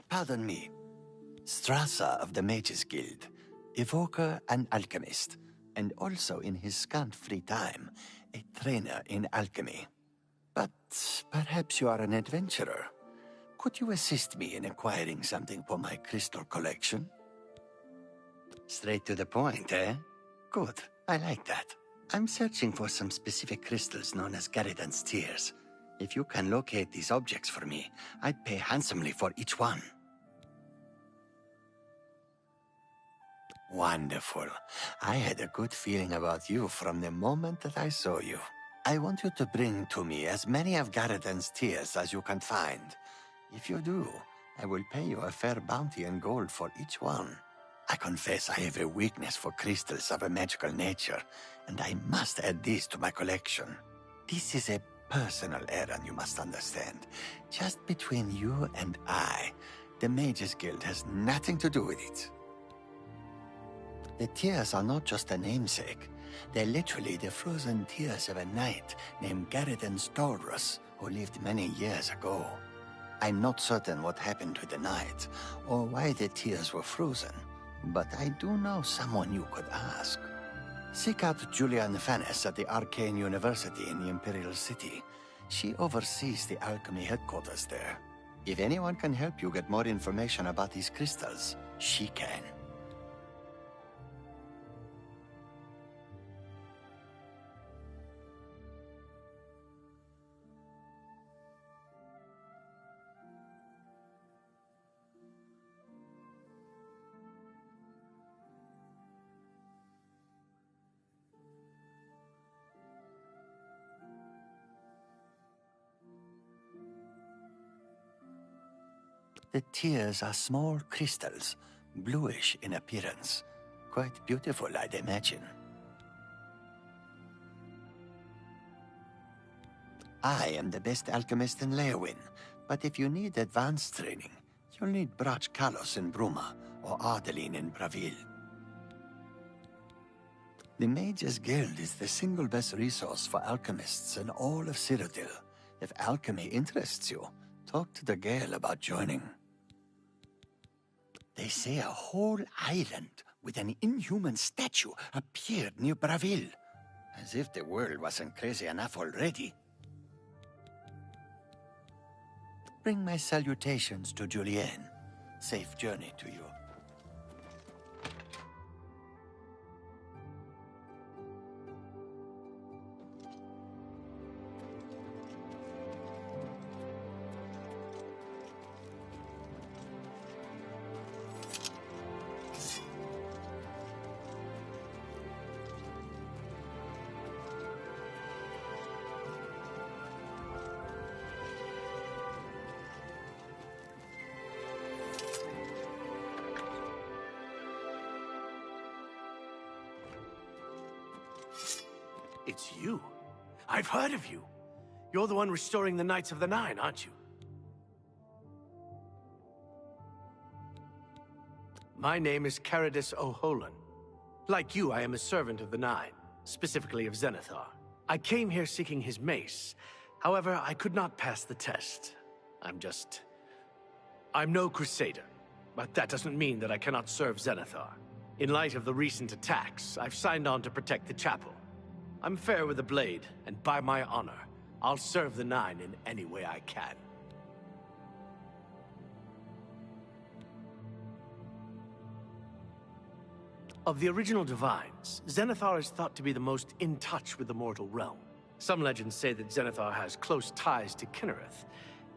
pardon me. Strasser of the Mages Guild, evoker and alchemist, and also in his scant free time, a trainer in alchemy. But perhaps you are an adventurer. Could you assist me in acquiring something for my crystal collection? Straight to the point, eh? Good, I like that. I'm searching for some specific crystals known as Garridan's Tears. If you can locate these objects for me, I'd pay handsomely for each one. Wonderful. I had a good feeling about you from the moment that I saw you. I want you to bring to me as many of Garridan's Tears as you can find. If you do, I will pay you a fair bounty in gold for each one. I confess I have a weakness for crystals of a magical nature, and I must add these to my collection. This is a personal errand, you must understand. Just between you and I, the Mages Guild has nothing to do with it. The tears are not just a namesake. They're literally the frozen tears of a knight named Garridan Stolrus, who lived many years ago. I'm not certain what happened to the knight, or why the tears were frozen, but I do know someone you could ask. Seek out Julian Fannis at the Arcane University in the Imperial City. She oversees the alchemy headquarters there. If anyone can help you get more information about these crystals, she can. The tears are small crystals, bluish in appearance. Quite beautiful, I'd imagine. I am the best alchemist in Leowin, but if you need advanced training, you'll need Brach Kalos in Bruma or Ardeline in Bravil. The Mages Guild is the single best resource for alchemists in all of Cyrodiil. If alchemy interests you, talk to the Gale about joining. They say a whole island with an inhuman statue appeared near Bravil. As if the world wasn't crazy enough already. Bring my salutations to Julienne. Safe journey to you. It's you. I've heard of you. You're the one restoring the Knights of the Nine, aren't you? My name is Caridus O'Holan. Like you, I am a servant of the Nine, specifically of Zenithar. I came here seeking his mace. However, I could not pass the test. I'm no crusader, but that doesn't mean that I cannot serve Zenithar. In light of the recent attacks, I've signed on to protect the chapel. I'm fair with the blade, and by my honor, I'll serve the Nine in any way I can. Of the original Divines, Zenithar is thought to be the most in touch with the mortal realm. Some legends say that Zenithar has close ties to Kinnereth,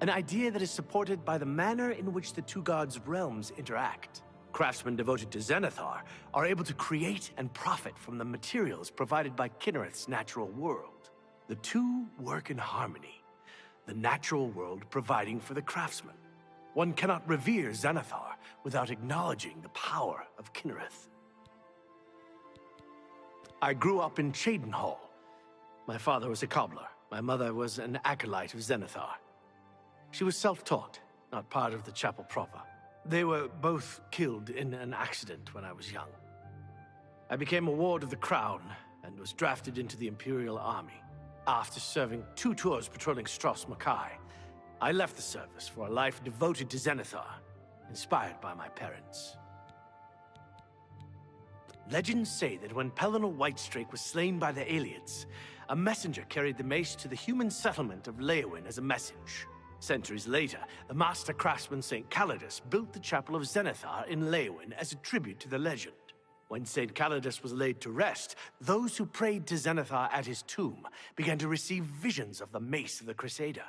an idea that is supported by the manner in which the two gods' realms interact. Craftsmen devoted to Zenithar are able to create and profit from the materials provided by Kinnereth's natural world. The two work in harmony, the natural world providing for the craftsman. One cannot revere Zenithar without acknowledging the power of Kinnereth. I grew up in Cheydinhall. My father was a cobbler. My mother was an acolyte of Zenithar. She was self-taught, not part of the chapel proper. They were both killed in an accident when I was young. I became a ward of the Crown and was drafted into the Imperial Army. After serving 2 tours patrolling Stros Makai, I left the service for a life devoted to Zenithar. inspired by my parents. Legends say that when Pelennor Whitestrake was slain by the Aliens, a messenger carried the mace to the human settlement of Leowyn as a message. Centuries later, the master craftsman St. Calidus built the Chapel of Zenithar in Leowyn as a tribute to the legend. When St. Calidus was laid to rest, those who prayed to Zenithar at his tomb began to receive visions of the mace of the Crusader.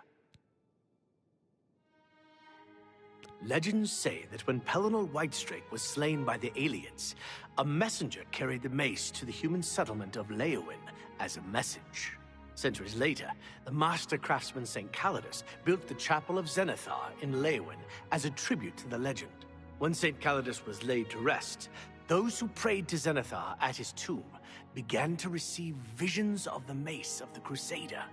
Legends say that when Pelennor Whitestrake was slain by the Aliens, a messenger carried the mace to the human settlement of Leowyn as a message. Centuries later, the master craftsman St. Calidus built the Chapel of Zenithar in Leowyn as a tribute to the legend. When St. Calidus was laid to rest, those who prayed to Zenithar at his tomb began to receive visions of the mace of the Crusader.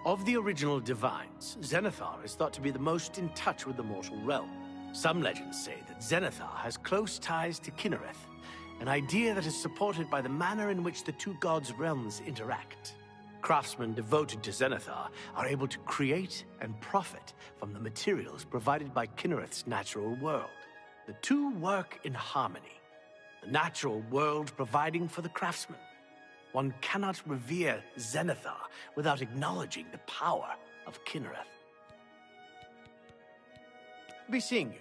Of the original divines, Zenithar is thought to be the most in touch with the mortal realm. Some legends say that Zenithar has close ties to Kinnereth, an idea that is supported by the manner in which the two gods' realms interact. Craftsmen devoted to Zenithar are able to create and profit from the materials provided by Kinnereth's natural world. The two work in harmony, the natural world providing for the craftsman. One cannot revere Zenithar without acknowledging the power of Kinnereth. Be seeing you.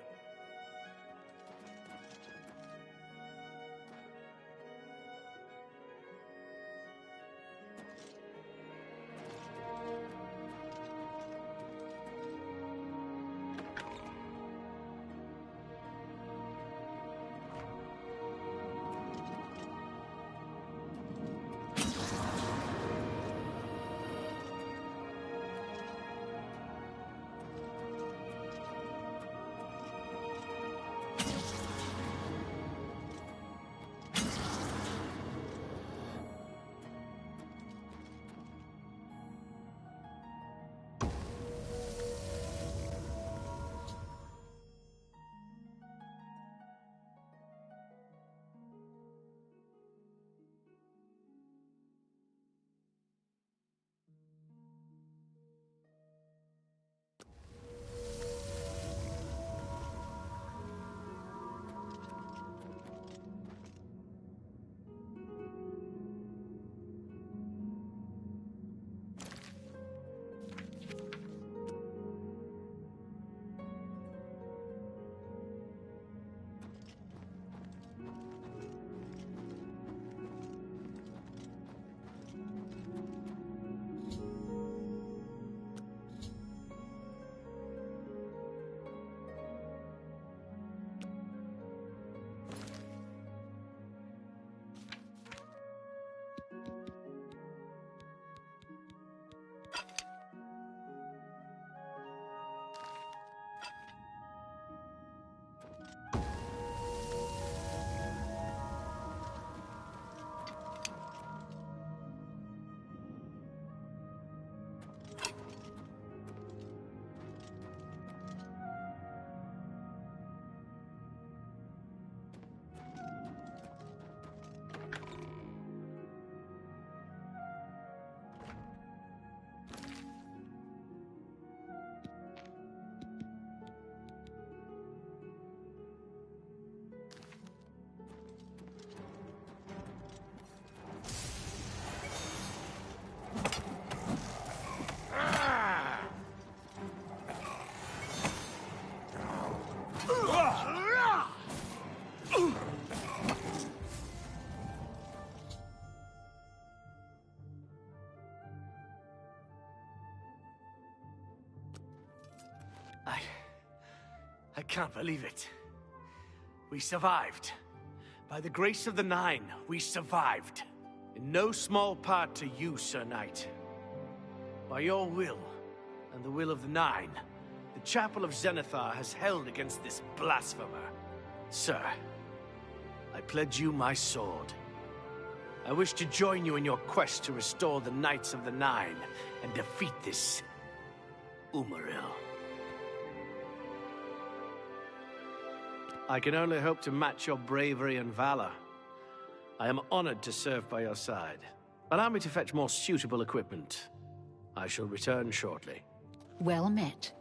I can't believe it. We survived. By the grace of the Nine, we survived. In no small part to you, Sir Knight. By your will, and the will of the Nine, the Chapel of Zenithar has held against this blasphemer. Sir, I pledge you my sword. I wish to join you in your quest to restore the Knights of the Nine and defeat this Umaril. I can only hope to match your bravery and valor. I am honored to serve by your side. Allow me to fetch more suitable equipment. I shall return shortly. Well met.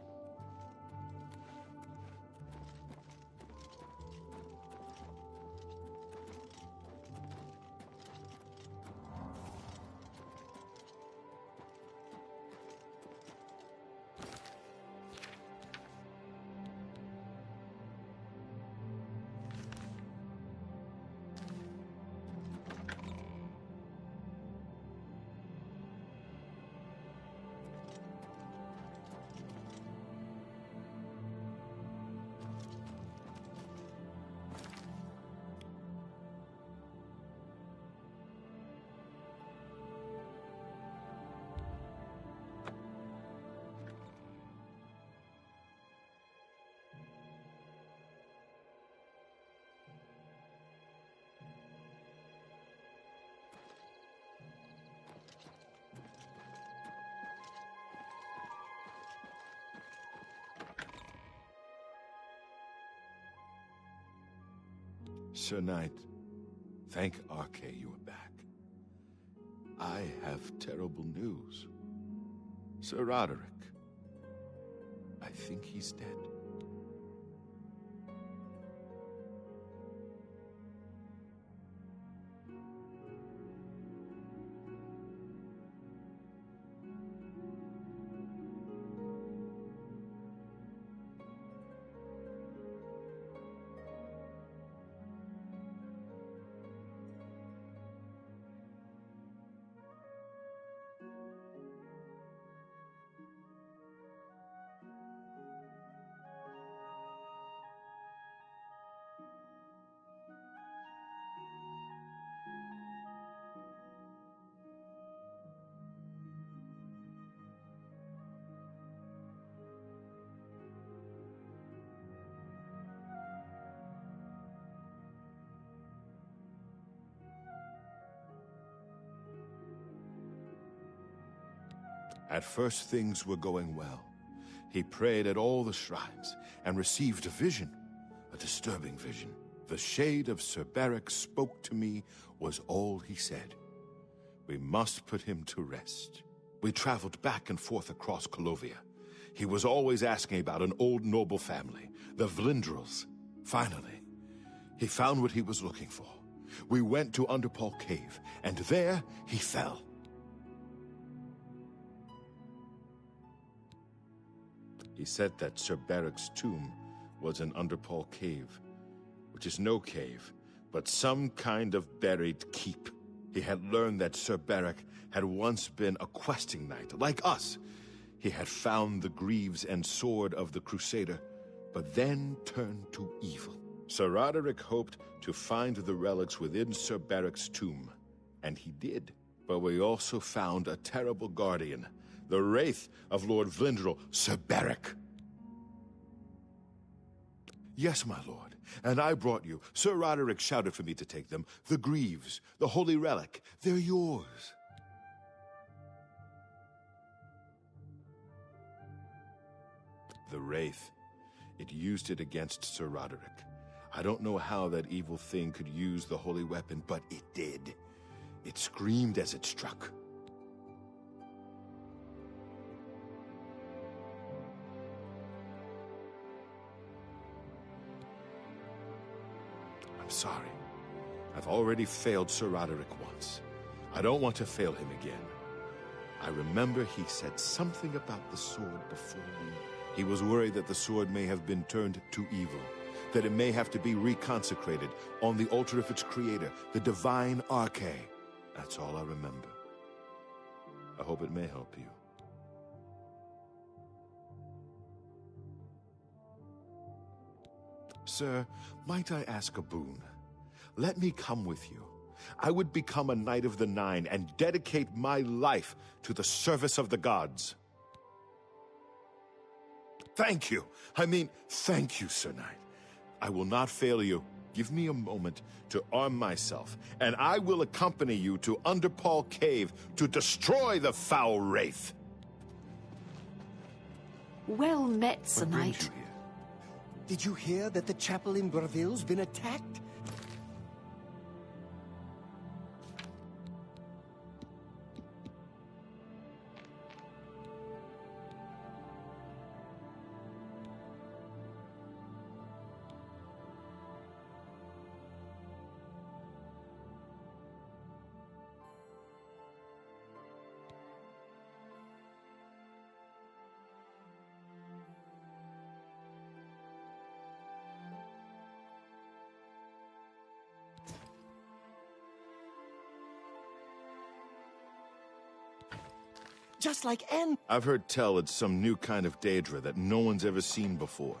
Sir Knight, thank Arche you are back. I have terrible news. Sir Roderick, I think he's dead. At first things were going well. He prayed at all the shrines and received a vision, a disturbing vision. The shade of Sir Beric spoke to me was all he said. We must put him to rest. We traveled back and forth across Colovia. He was always asking about an old noble family, the Vlindrels. Finally, he found what he was looking for. We went to Underpaw Cave, and there he fell. He said that Sir Beric's tomb was in Underpaw Cave, which is no cave, but some kind of buried keep. He had learned that Sir Beric had once been a questing knight, like us. He had found the greaves and sword of the Crusader, but then turned to evil. Sir Roderick hoped to find the relics within Sir Beric's tomb, and he did. But we also found a terrible guardian, the wraith of Lord Vlindrel, Sir Beric. Yes, my lord, and I brought you. Sir Roderick shouted for me to take them. The greaves, the holy relic, they're yours. The wraith, it used it against Sir Roderick. I don't know how that evil thing could use the holy weapon, but it did. It screamed as it struck. I'm sorry. I've already failed Sir Roderick once. I don't want to fail him again. I remember he said something about the sword before me. He was worried that the sword may have been turned to evil, that it may have to be reconsecrated on the altar of its creator, the divine Arche. That's all I remember. I hope it may help you. Sir, might I ask a boon? Let me come with you. I would become a Knight of the Nine and dedicate my life to the service of the gods. Thank you. Thank you, Sir Knight. I will not fail you. Give me a moment to arm myself, and I will accompany you to Underpaw Cave to destroy the foul wraith. Well met, Sir What brings Knight. you here? Did you hear that the chapel in Braville's been attacked? Just like Anne. I've heard tell it's some new kind of Daedra that no one's ever seen before.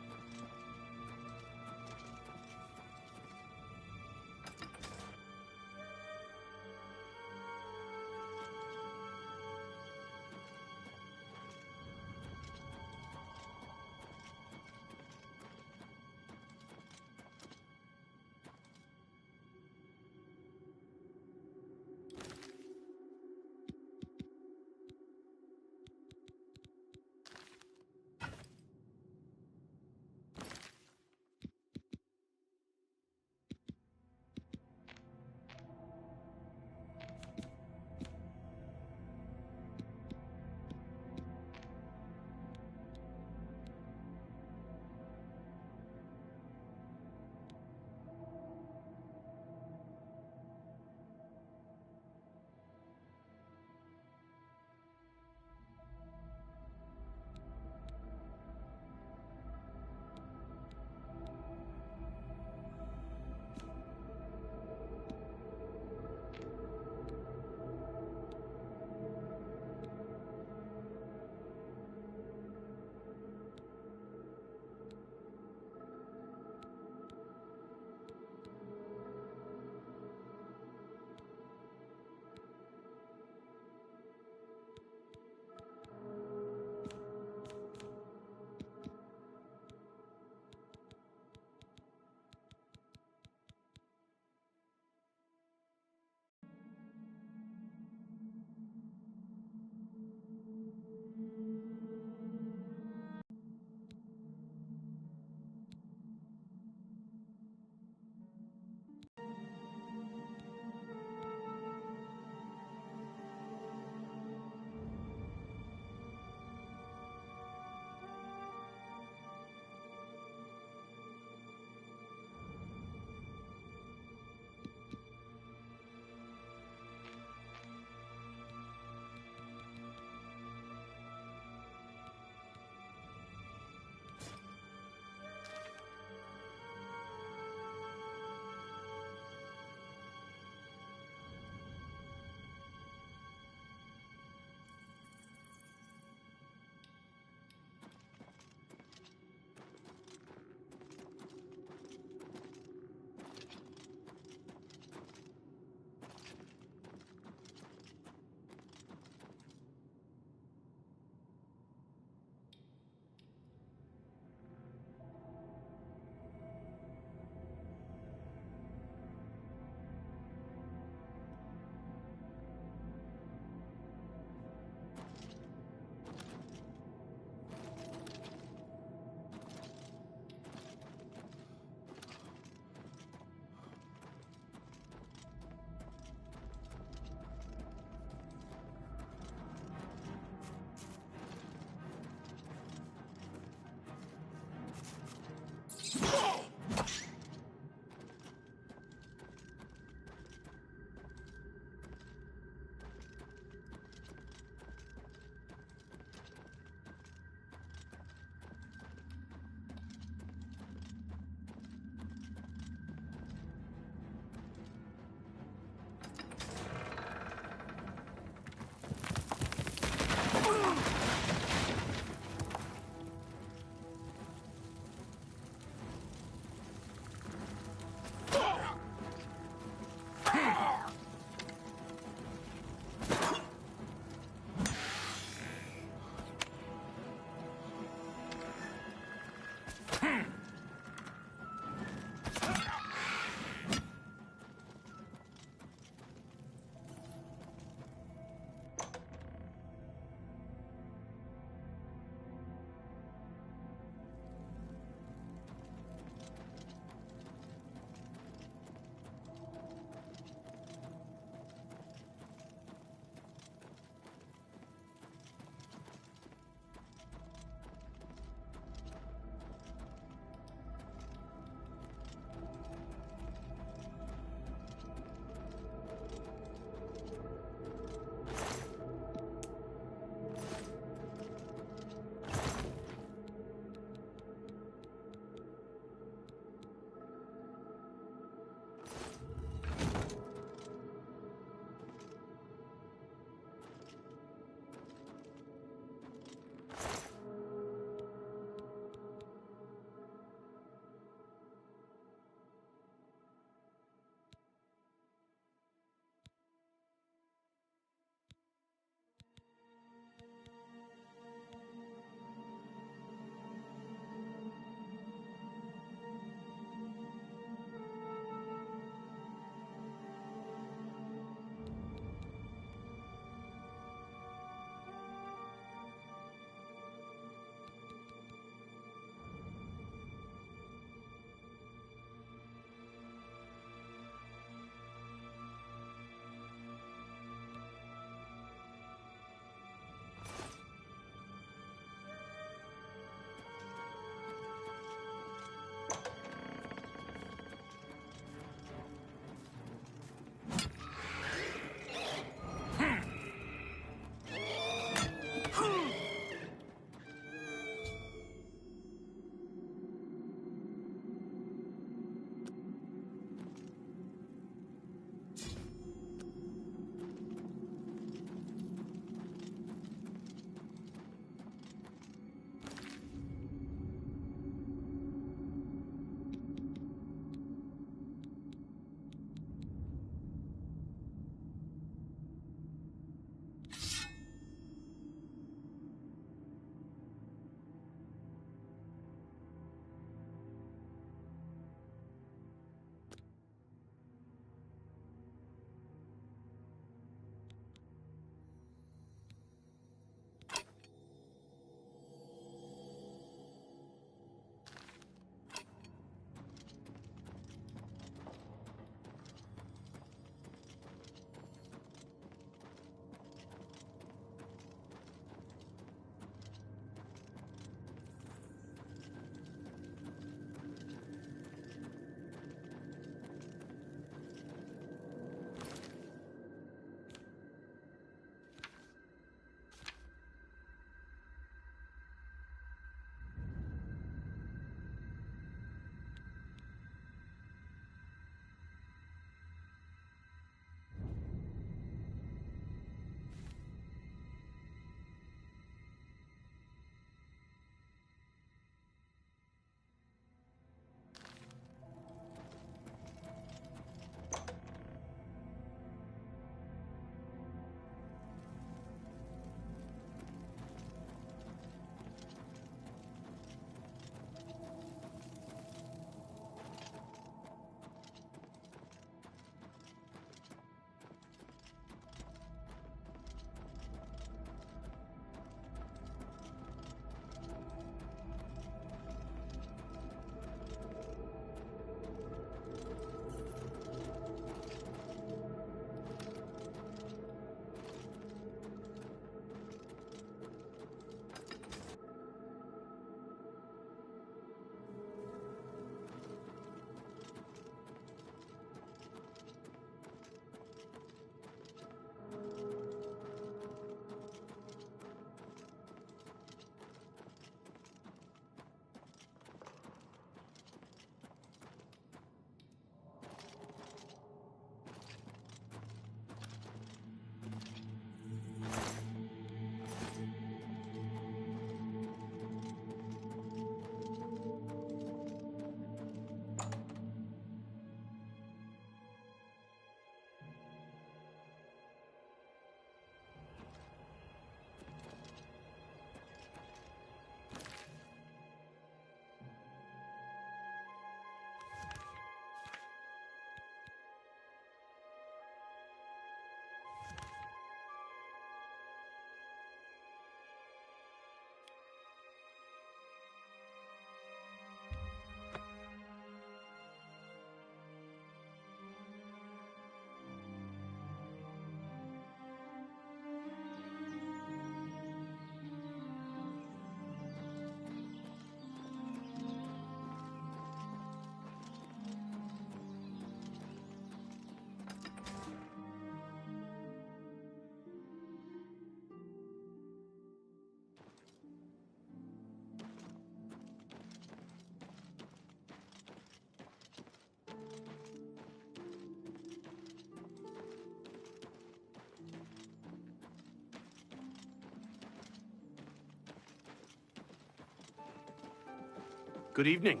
Good evening.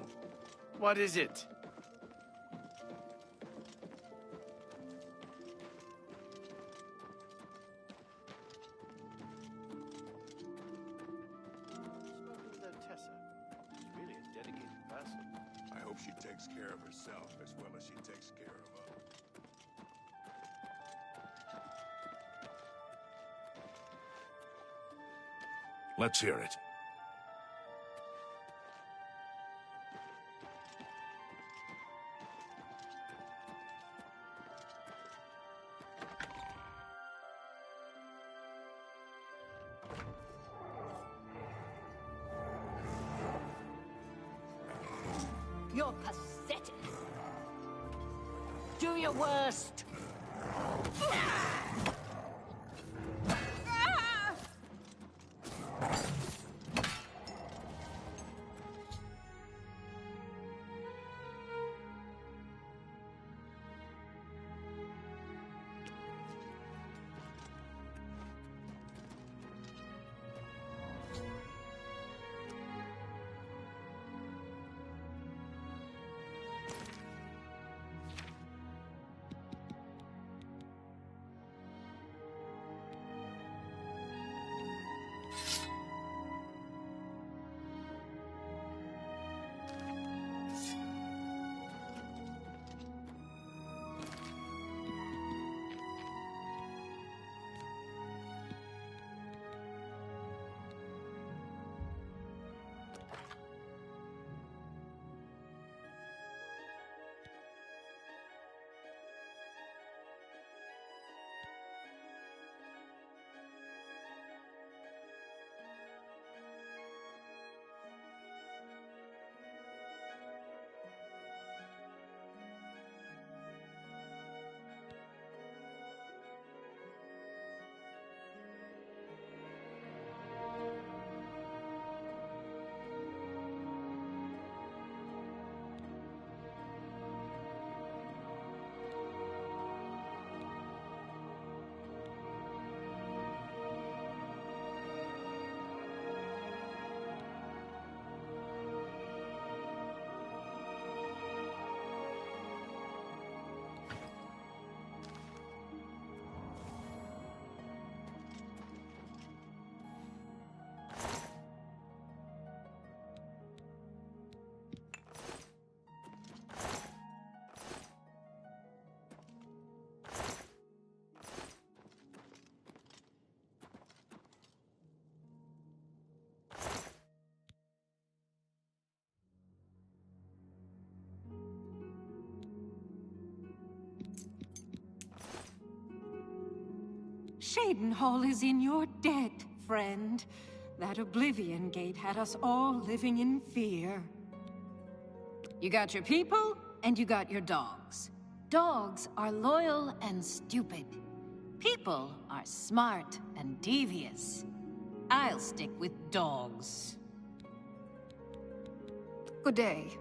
What is it? I hope she takes care of herself as well as she takes care of others. Let's hear it. You're pathetic. Do your worst. Shadenhall is in your debt, friend. That Oblivion Gate had us all living in fear. You got your people, and you got your dogs. Dogs are loyal and stupid. People are smart and devious. I'll stick with dogs. Good day.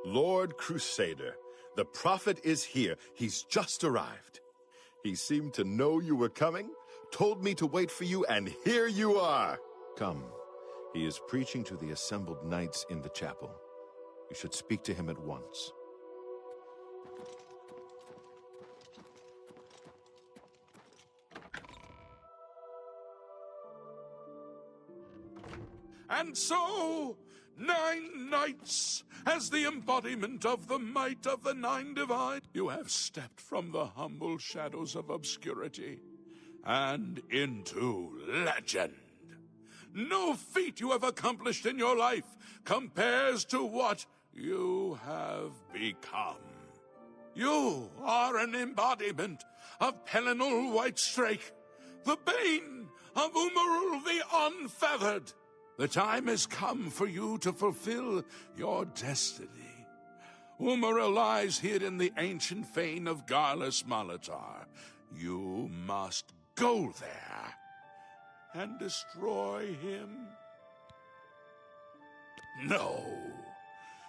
Lord Crusader, the prophet is here. He's just arrived. He seemed to know you were coming, told me to wait for you, and here you are. Come, He is preaching to the assembled knights in the chapel. You should speak to him at once. And so, 9 knights, as the embodiment of the might of the 9 divine, you have stepped from the humble shadows of obscurity and into legend. No feat you have accomplished in your life compares to what you have become. You are an embodiment of Pelinal Whitestrake, the bane of Umarul the Unfeathered. The time has come for you to fulfill your destiny. Umaril lies hid in the ancient fane of Garlus Malatar. You must go there and destroy him. No.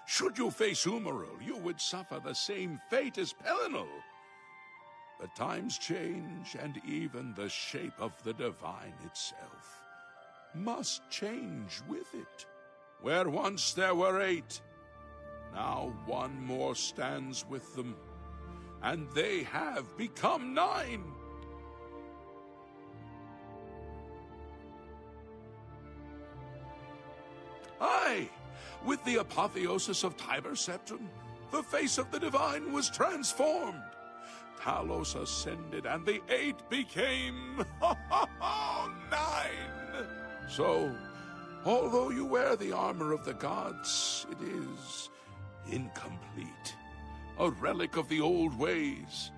Should you face Umaril, you would suffer the same fate as Pelinal. But times change, and even the shape of the divine itself must change with it. Where once there were 8, now 1 more stands with them, and they have become 9. Aye, with the apotheosis of Tiber Septim, the face of the divine was transformed. Talos ascended, and the 8 became 9. So, although you wear the armor of the gods, it is incomplete. A relic of the old ways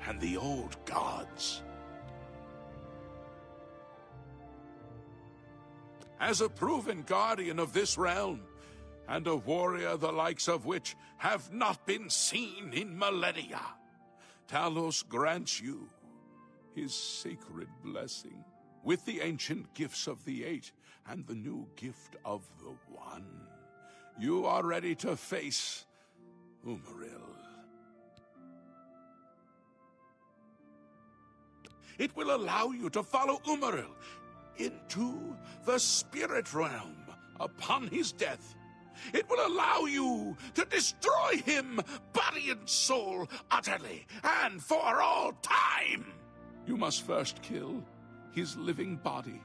and the old gods. As a proven guardian of this realm, and a warrior the likes of which have not been seen in millennia, Talos grants you his sacred blessing, with the ancient gifts of the 8 and the new gift of the 1. You are ready to face Umaril. It will allow you to follow Umaril into the spirit realm upon his death. It will allow you to destroy him, body and soul, utterly and for all time. You must first kill his living body.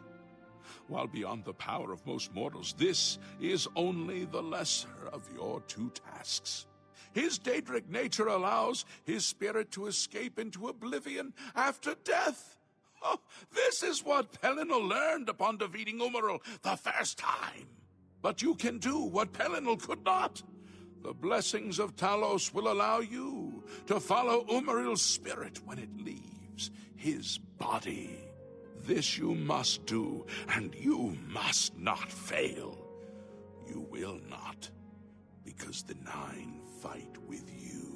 While beyond the power of most mortals, this is only the lesser of your 2 tasks. His Daedric nature allows his spirit to escape into oblivion after death. Oh, this is what Pelinal learned upon defeating Umaril the first time. But you can do what Pelinal could not. The blessings of Talos will allow you to follow Umaril's spirit when it leaves his body. This you must do, and you must not fail. You will not, because the 9 fight with you.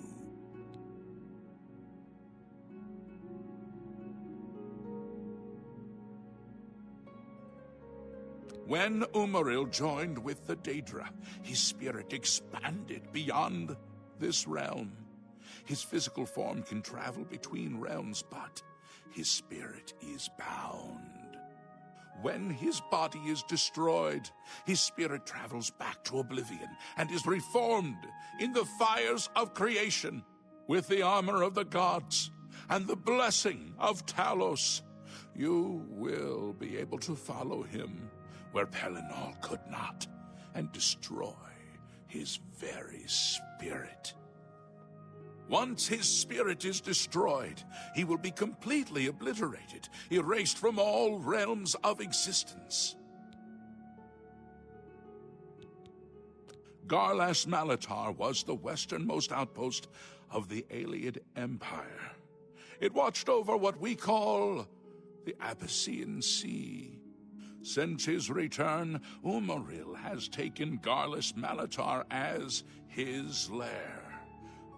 When Umaril joined with the Daedra, his spirit expanded beyond this realm. His physical form can travel between realms, but his spirit is bound. When his body is destroyed, his spirit travels back to Oblivion and is reformed in the fires of creation with the armor of the gods and the blessing of Talos. You will be able to follow him where Pelinal could not and destroy his very spirit. Once his spirit is destroyed, he will be completely obliterated, erased from all realms of existence. Garlas Malatar was the westernmost outpost of the Aeliad Empire. It watched over what we call the Abyssinian Sea. Since his return, Umaril has taken Garlas Malatar as his lair.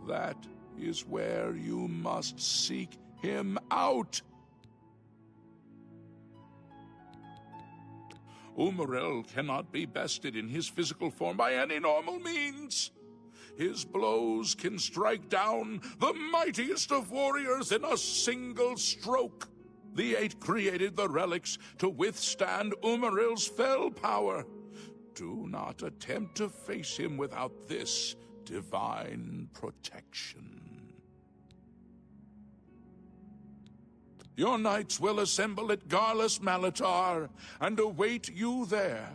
That is where you must seek him out. Umaril cannot be bested in his physical form by any normal means. His blows can strike down the mightiest of warriors in a single stroke. The 8 created the relics to withstand Umaril's fell power. Do not attempt to face him without this divine protection. Your knights will assemble at Garlus Malatar and await you there.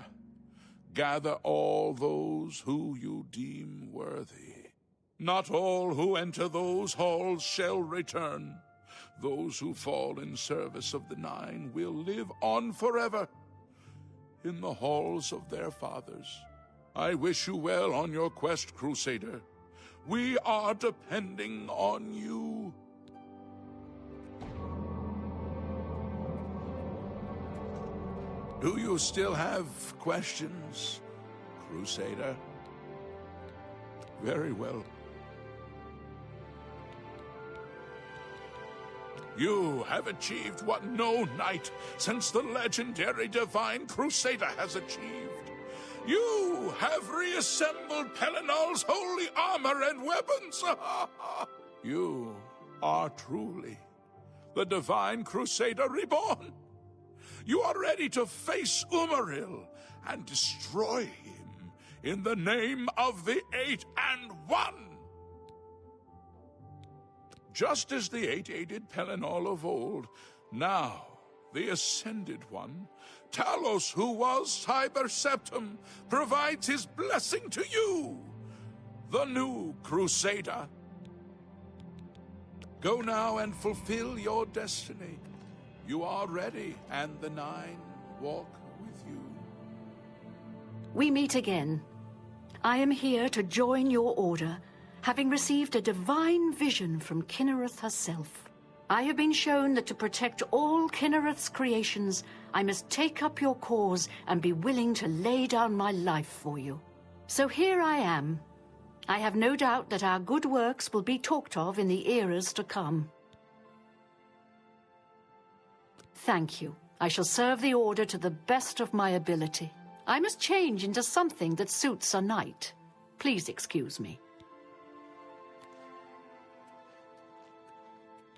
Gather all those who you deem worthy. Not all who enter those halls shall return. Those who fall in service of the Nine will live on forever in the halls of their fathers. I wish you well on your quest, Crusader. We are depending on you. Do you still have questions, Crusader? Very well. You have achieved what no knight since the legendary Divine Crusader has achieved. You have reassembled Pelinal's holy armor and weapons. You are truly the Divine Crusader reborn. You are ready to face Umaril and destroy him in the name of the Eight and One. Just as the Eight aided Pelinal of old, now the Ascended One, Talos, who was Tiber Septum, provides his blessing to you, the new Crusader. Go now and fulfill your destiny. You are ready, and the Nine walk with you. We meet again. I am here to join your order, having received a divine vision from Kinnereth herself. I have been shown that to protect all Kinnereth's creations, I must take up your cause and be willing to lay down my life for you. So here I am. I have no doubt that our good works will be talked of in the eras to come. Thank you. I shall serve the Order to the best of my ability. I must change into something that suits a knight. Please excuse me.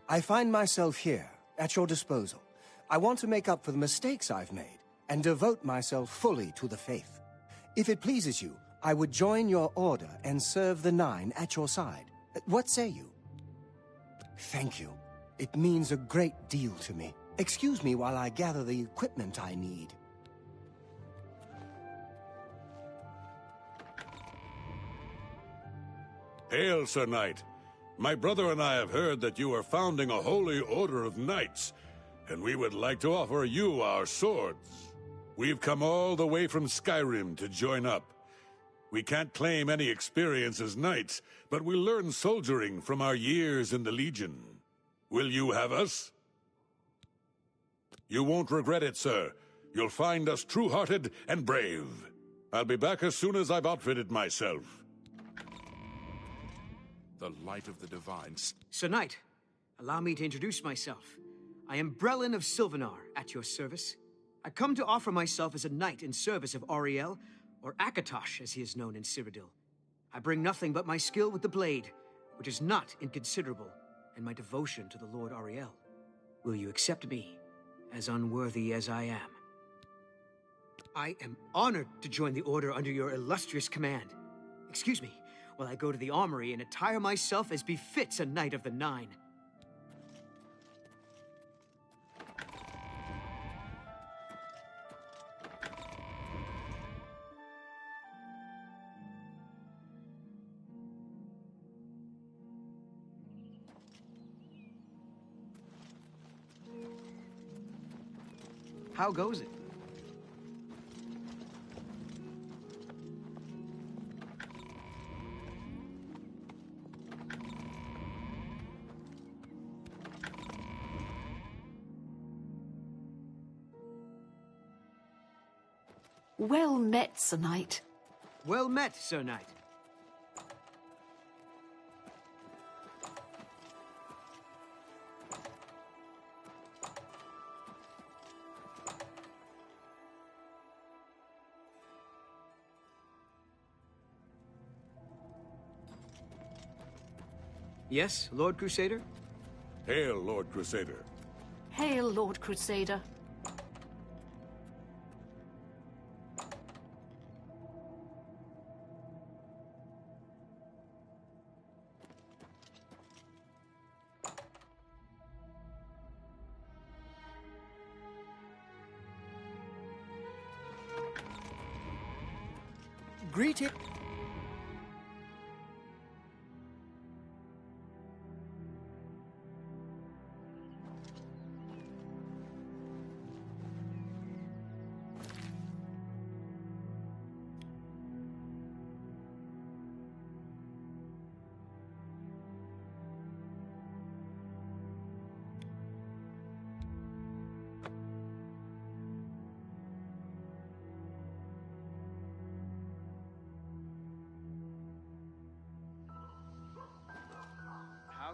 I find myself here, at your disposal. I want to make up for the mistakes I've made, and devote myself fully to the faith. If it pleases you, I would join your order and serve the Nine at your side. What say you? Thank you. It means a great deal to me. Excuse me while I gather the equipment I need. Hail, Sir Knight. My brother and I have heard that you are founding a holy order of knights, and we would like to offer you our swords. We've come all the way from Skyrim to join up. We can't claim any experience as knights, but we learned soldiering from our years in the Legion. Will you have us? You won't regret it, sir. You'll find us true-hearted and brave. I'll be back as soon as I've outfitted myself. The light of the Divines. Sir Knight, allow me to introduce myself. I am Brelin of Sylvanar, at your service. I come to offer myself as a knight in service of Auriel, or Akatosh, as he is known in Cyrodiil. I bring nothing but my skill with the blade, which is not inconsiderable, and my devotion to the Lord Auriel. Will you accept me, as unworthy as I am? I am honored to join the Order under your illustrious command. Excuse me, while I go to the armory and attire myself as befits a Knight of the Nine. How goes it? Well met, Sir Knight. Well met, Sir Knight. Yes, Lord Crusader? Hail, Lord Crusader. Hail, Lord Crusader. Greeting.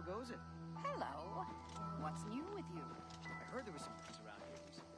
How goes it? Hello. What's new with you? I heard there were some things around here recently.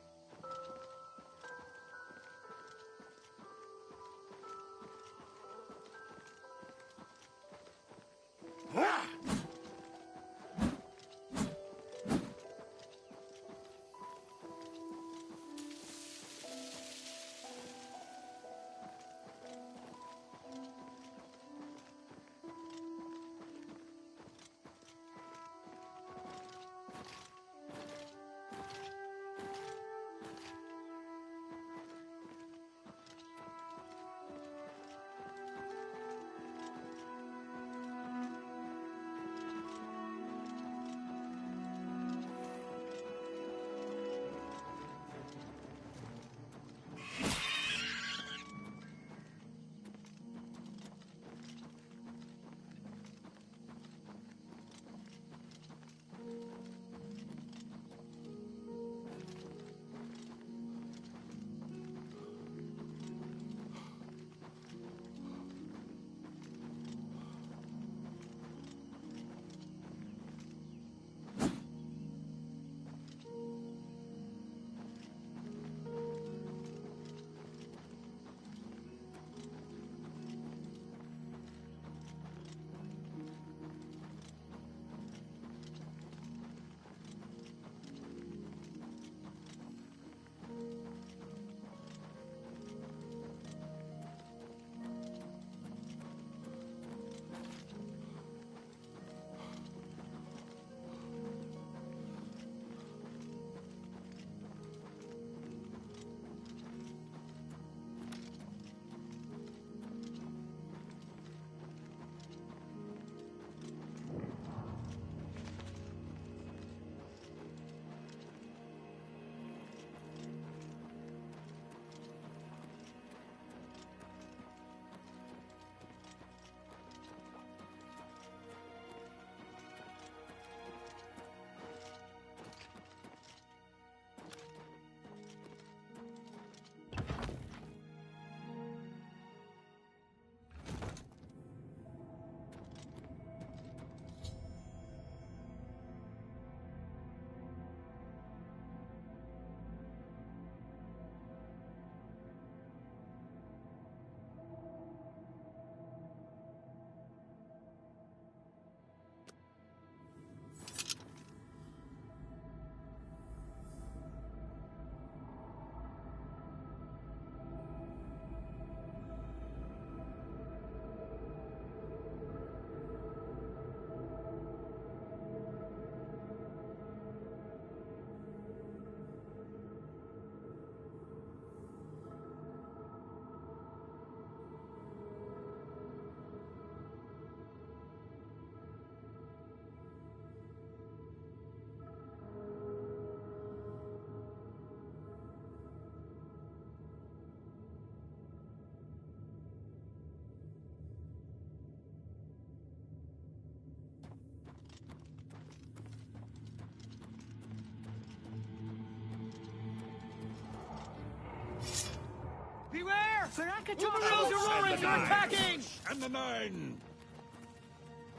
Beware! Umarils Aurorans are attacking! And the 9!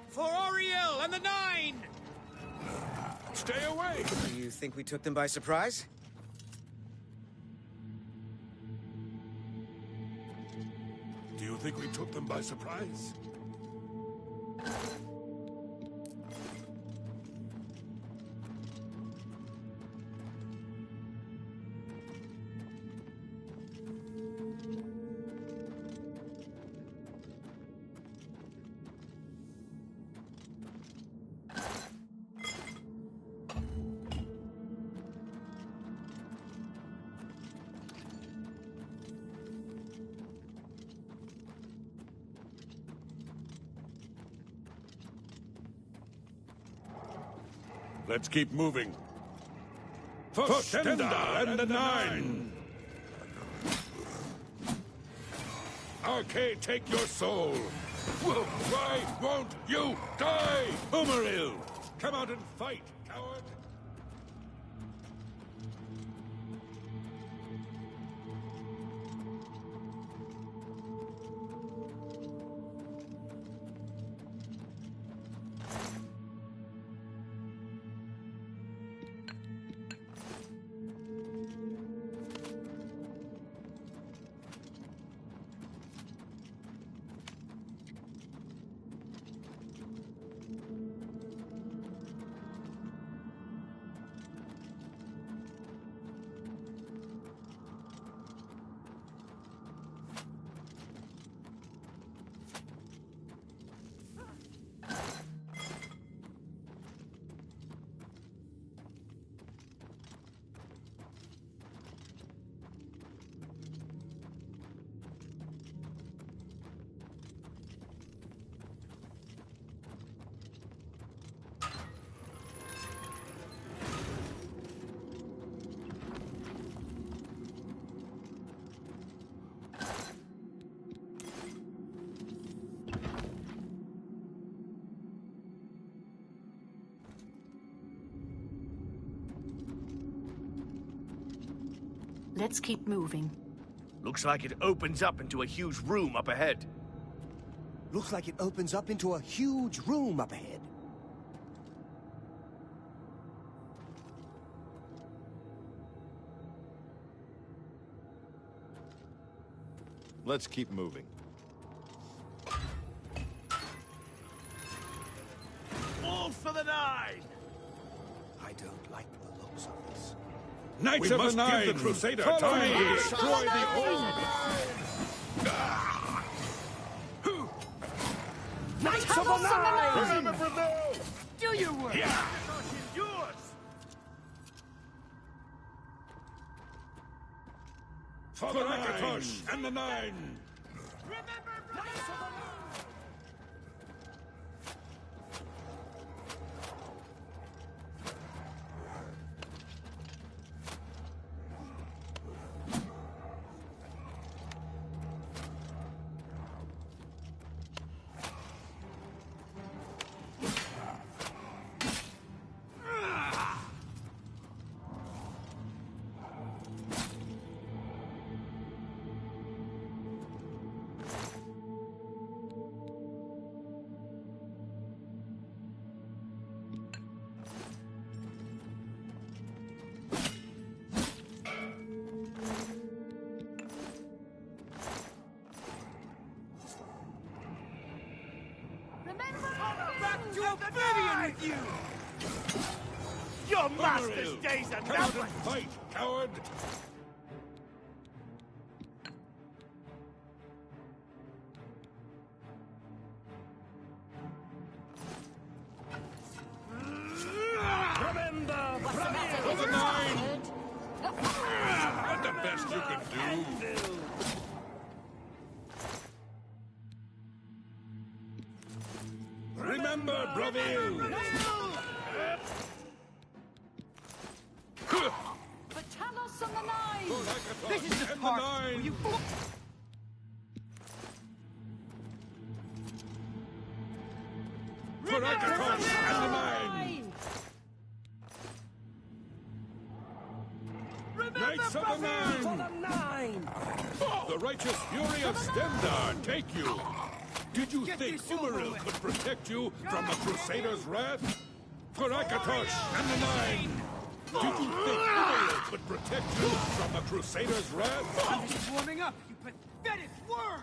For Ariel and the 9! Stay away! Do you think we took them by surprise? Do you think we took them by surprise? Let's keep moving. For Stendar and the Nine! Arcade, take your soul! Why won't you die? Umaril! Come out and fight, coward! Let's keep moving. Looks like it opens up into a huge room up ahead. Looks like it opens up into a huge room up ahead. Let's keep moving. All for the Nine! I don't like the looks of this. Knights of the Nine! Give the Crusader time to destroy the Orb! Knights of the Nine! Remember Brazil! Do your work! Yeah! Yours! For the Akatosh and the Nine! Back to Oblivion with you! Your master's days are Come out numbered! and fight, coward! Remember, For the Nine! Not the best you can do! Remember, Braville! Battalos on the Nine! This is the part where you... For Akatosh and the Nine! Knights of the Nine! The righteous fury of Stendar take you! Did you think Umaril could protect you from the Crusaders' wrath? For Akatosh and the Nine! Did you think Umaril could protect you from the Crusaders' wrath? This is warming up, you pathetic worm!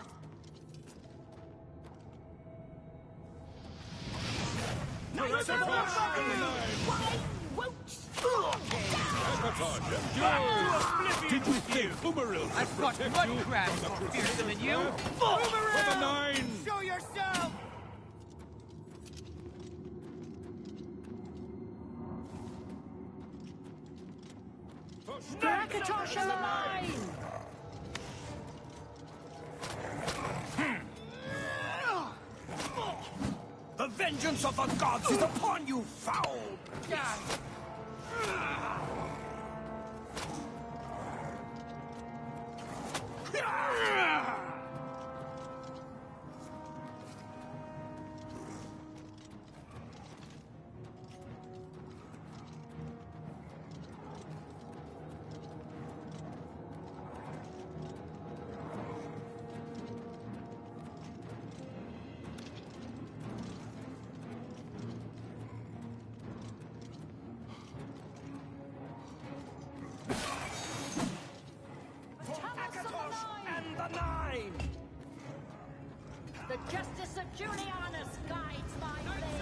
For Akatosh and the Nine! Akatosh and yours! Did you think Umaril could I've fought protect mud you crabs from the more fearsome Crusaders' than you! wrath? For the Nine! Show yourself! Akatosh and the Nine! vengeance of the gods is upon you, foul! The justice of Julianus guides my blade.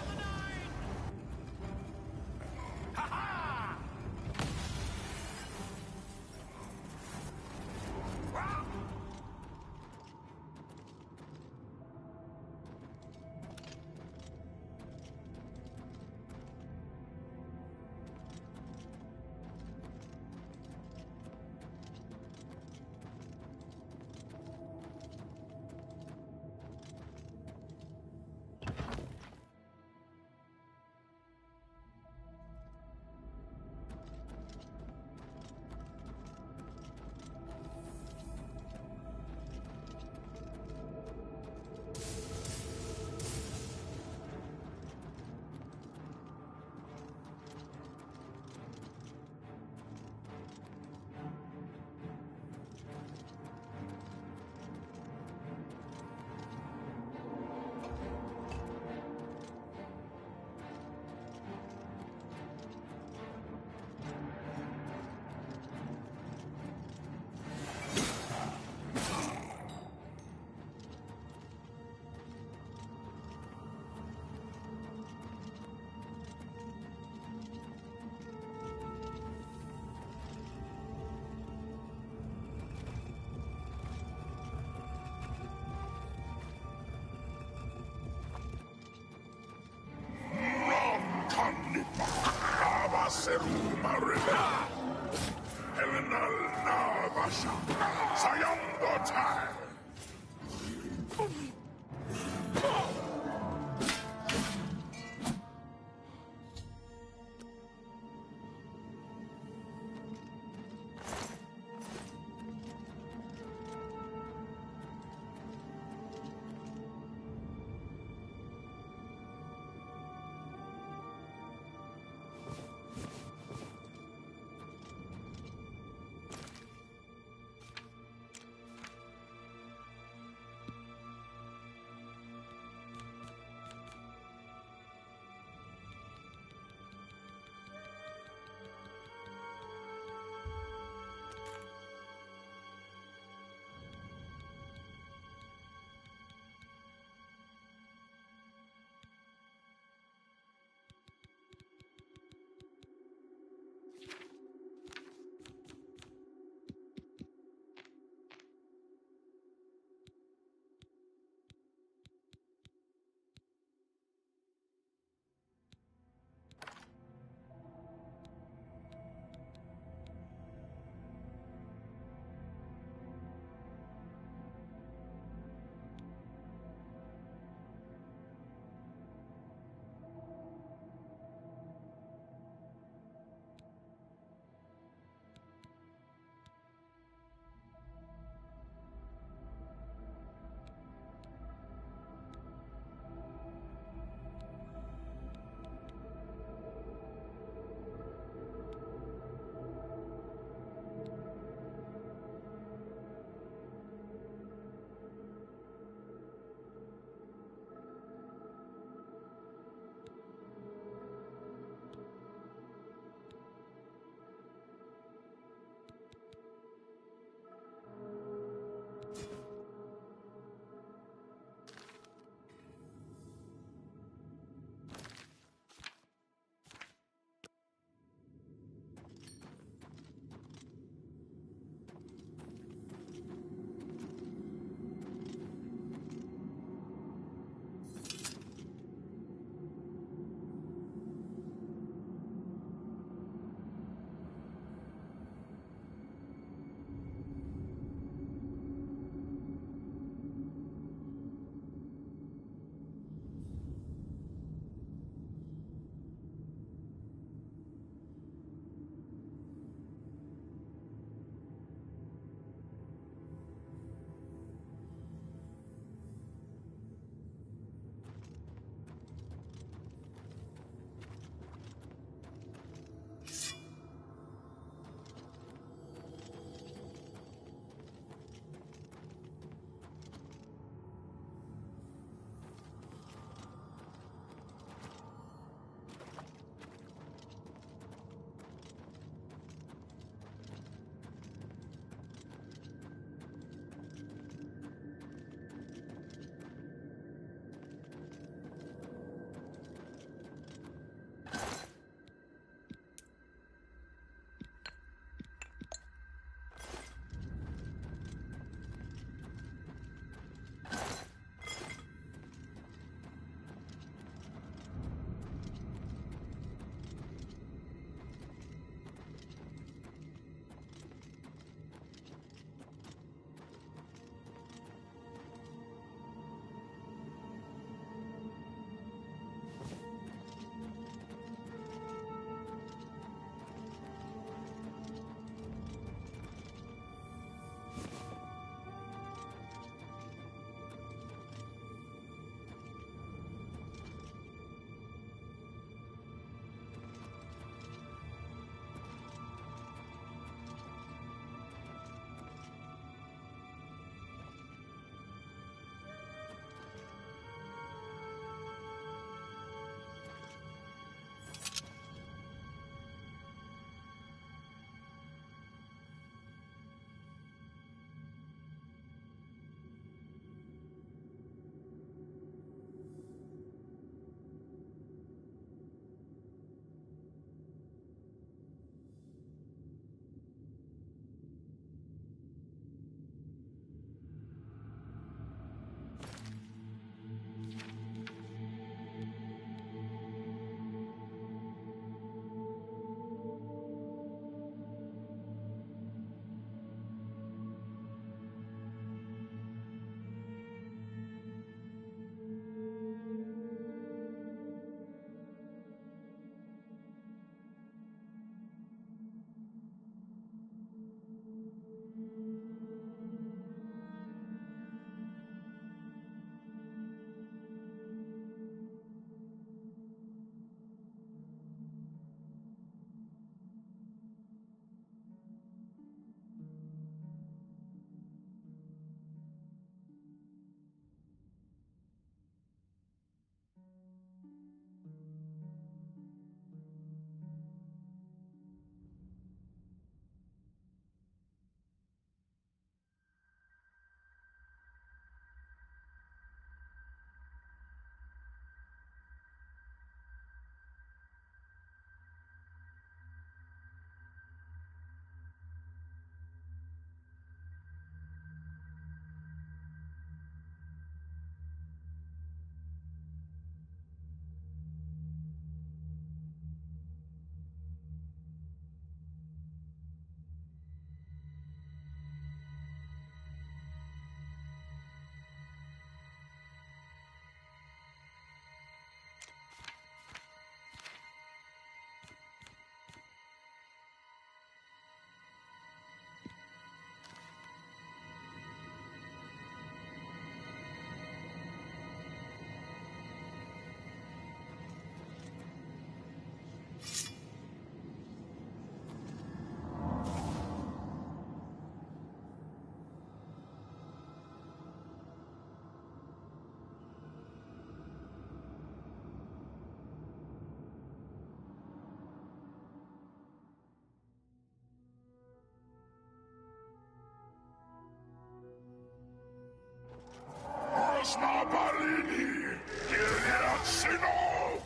Osma Balini, Gillian Sino,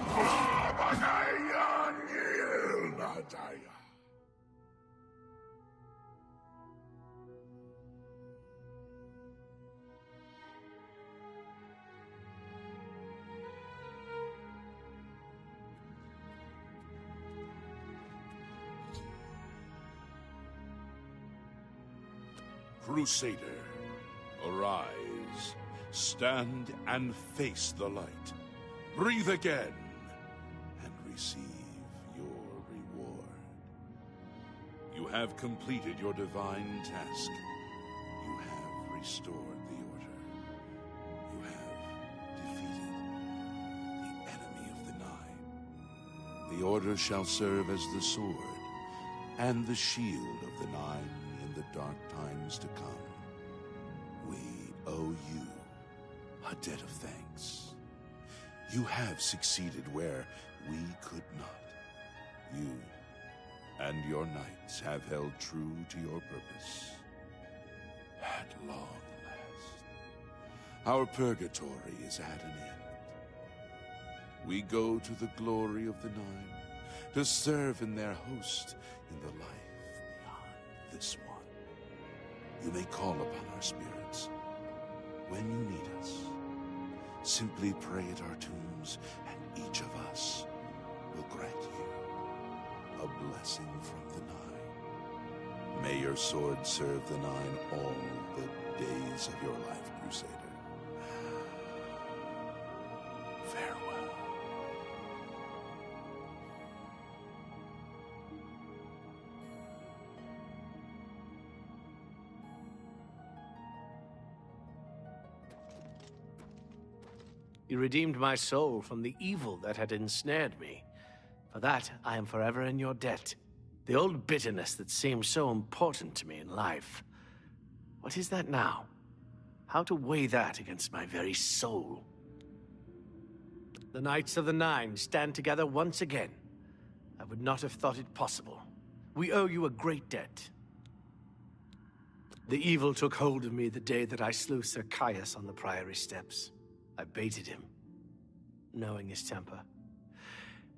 Abagayan Nadaya. Crusader, arise, stand and face the light. Breathe again, and receive your reward. You have completed your divine task. You have restored the Order. You have defeated the enemy of the Nine. The Order shall serve as the sword and the shield of the Nine in the dark times to come. We owe you a debt of thanks. You have succeeded where we could not. You and your knights have held true to your purpose. At long last, our purgatory is at an end. We go to the glory of the Nine to serve in their host in the life beyond this one. You may call upon our spirits when you need us. Simply pray at our tombs, and each of us will grant you a blessing from the Nine. May your sword serve the Nine all the days of your life, Crusader. Farewell. You redeemed my soul from the evil that had ensnared me. For that, I am forever in your debt. The old bitterness that seemed so important to me in life. What is that now? How to weigh that against my very soul? The Knights of the Nine stand together once again. I would not have thought it possible. We owe you a great debt. The evil took hold of me the day that I slew Sir Caius on the Priory steps. I baited him, knowing his temper.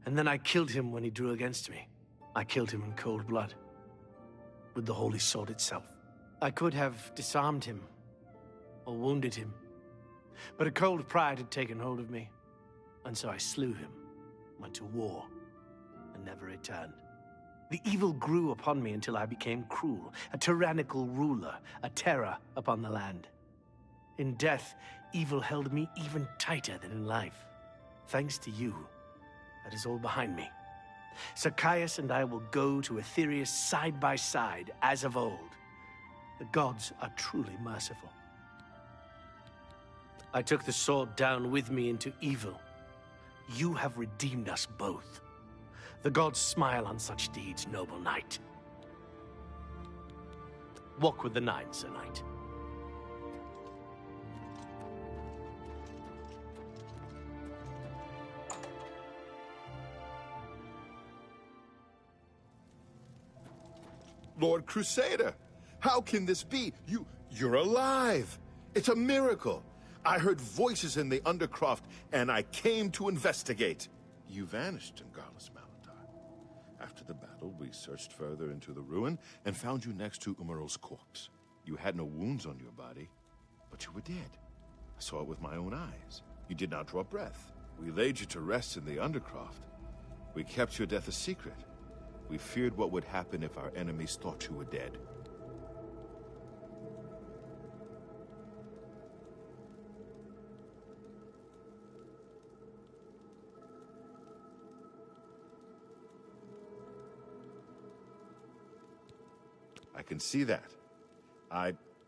And then I killed him when he drew against me. I killed him in cold blood, with the Holy Sword itself. I could have disarmed him, or wounded him. But a cold pride had taken hold of me, and so I slew him, went to war, and never returned. The evil grew upon me until I became cruel, a tyrannical ruler, a terror upon the land. In death, evil held me even tighter than in life. Thanks to you, that is all behind me. Sir Caius and I will go to Aetherius side by side, as of old. The gods are truly merciful. I took the sword down with me into evil. You have redeemed us both. The gods smile on such deeds, noble knight. Walk with the Nine, Sir Knight. Lord Crusader, how can this be? You're alive! It's a miracle! I heard voices in the Undercroft, and I came to investigate. You vanished in Garlus Malatar. After the battle, we searched further into the ruin and found you next to Umaral's corpse. You had no wounds on your body, but you were dead. I saw it with my own eyes. You did not draw breath. We laid you to rest in the Undercroft. We kept your death a secret. We feared what would happen if our enemies thought you were dead. I can see that.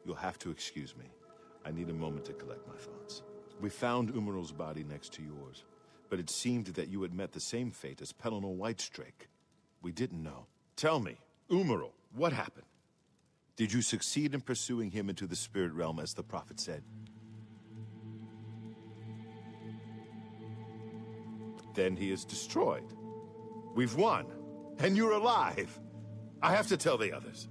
You'll have to excuse me. I need a moment to collect my thoughts. We found Umaral's body next to yours, but it seemed that you had met the same fate as Pellinor Whitestrake. We didn't know. Tell me, Umaral, what happened? Did you succeed in pursuing him into the spirit realm as the prophet said? Then he is destroyed. We've won, and you're alive. I have to tell the others.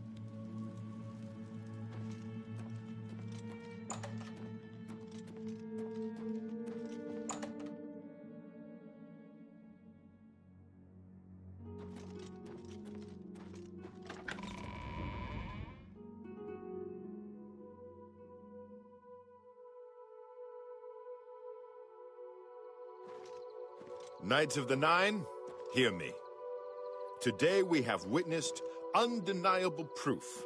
Knights of the Nine, hear me. Today we have witnessed undeniable proof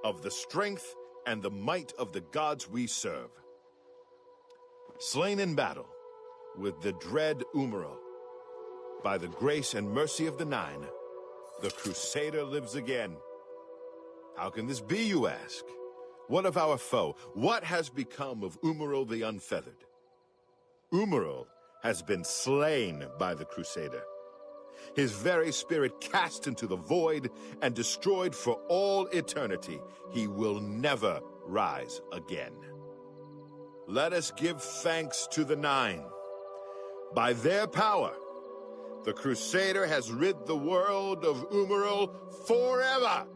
of the strength and the might of the gods we serve. Slain in battle with the dread Umaril, by the grace and mercy of the Nine, the Crusader lives again. How can this be, you ask? What of our foe? What has become of Umaril the Unfeathered? Umaril has been slain by the Crusader. His very spirit cast into the void and destroyed for all eternity. He will never rise again. Let us give thanks to the Nine. By their power, the Crusader has rid the world of Umaril forever.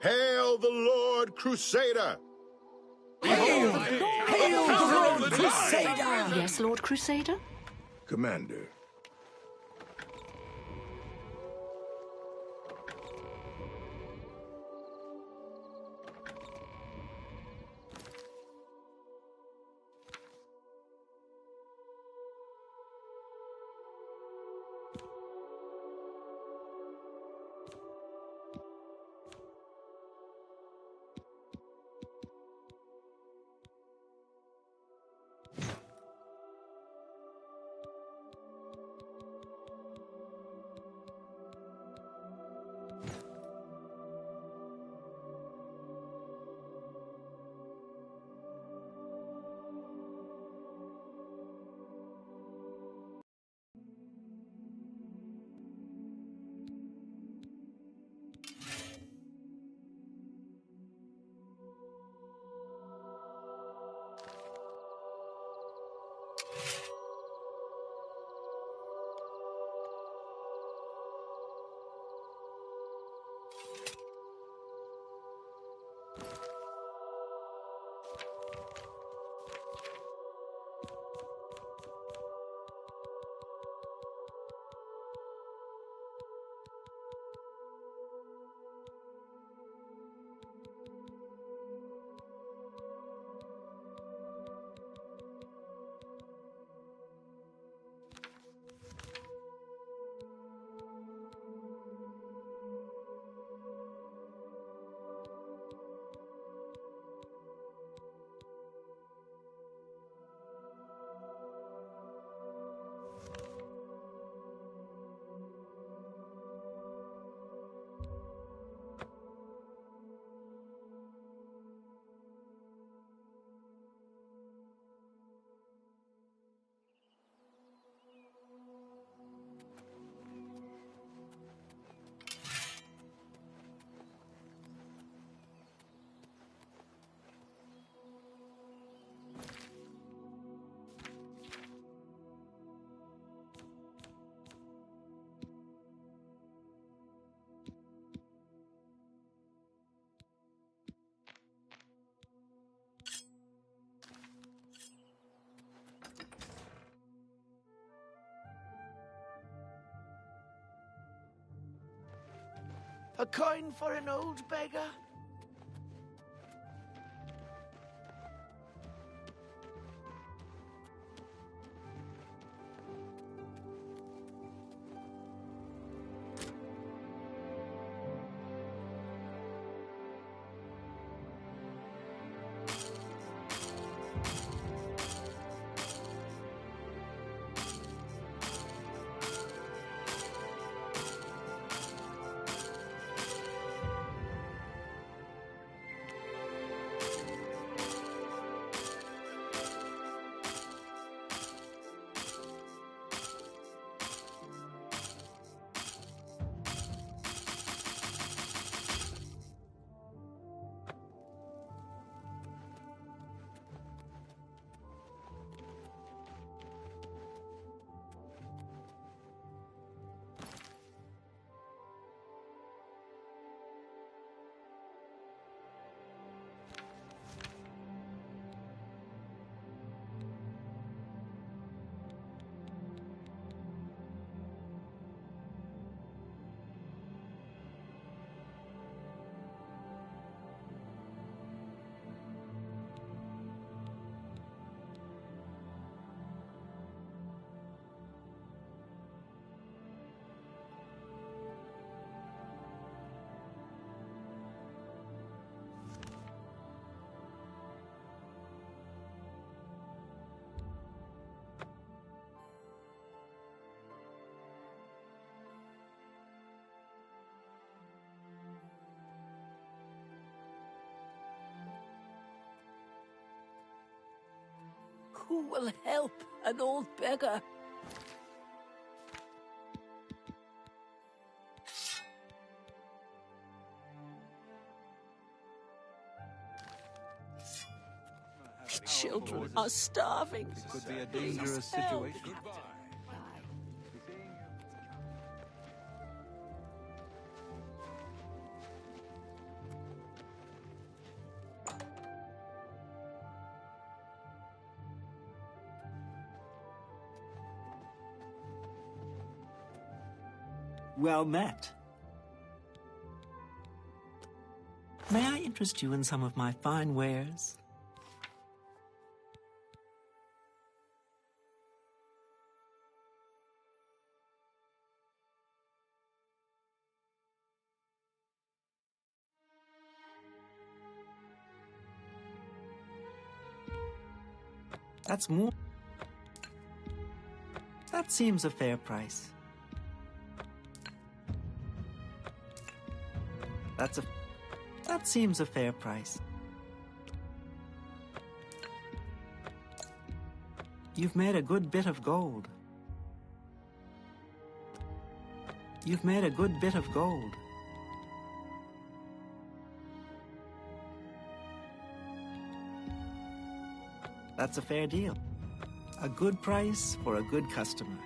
Hail the Lord Crusader! Hail the Lord Crusader! Yes, Lord Crusader? Commander. A coin for an old beggar? Who will help an old beggar? Children are starving. It could be a dangerous situation. Well met. May I interest you in some of my fine wares? That's more. That seems a fair price. That seems a fair price. You've made a good bit of gold. You've made a good bit of gold. That's a fair deal. A good price for a good customer.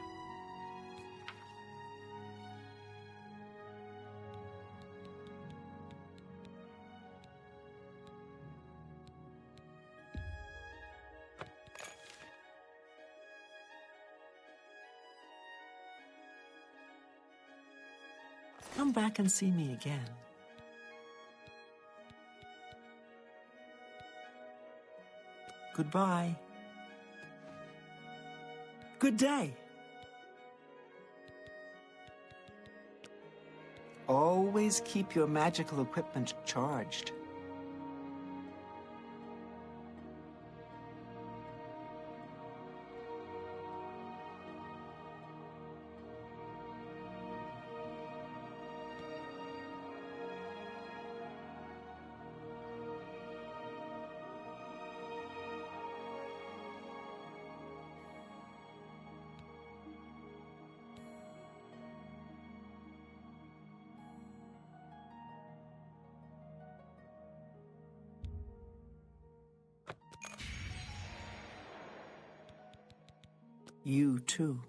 Come back and see me again. Goodbye. Good day. Always keep your magical equipment charged. You too.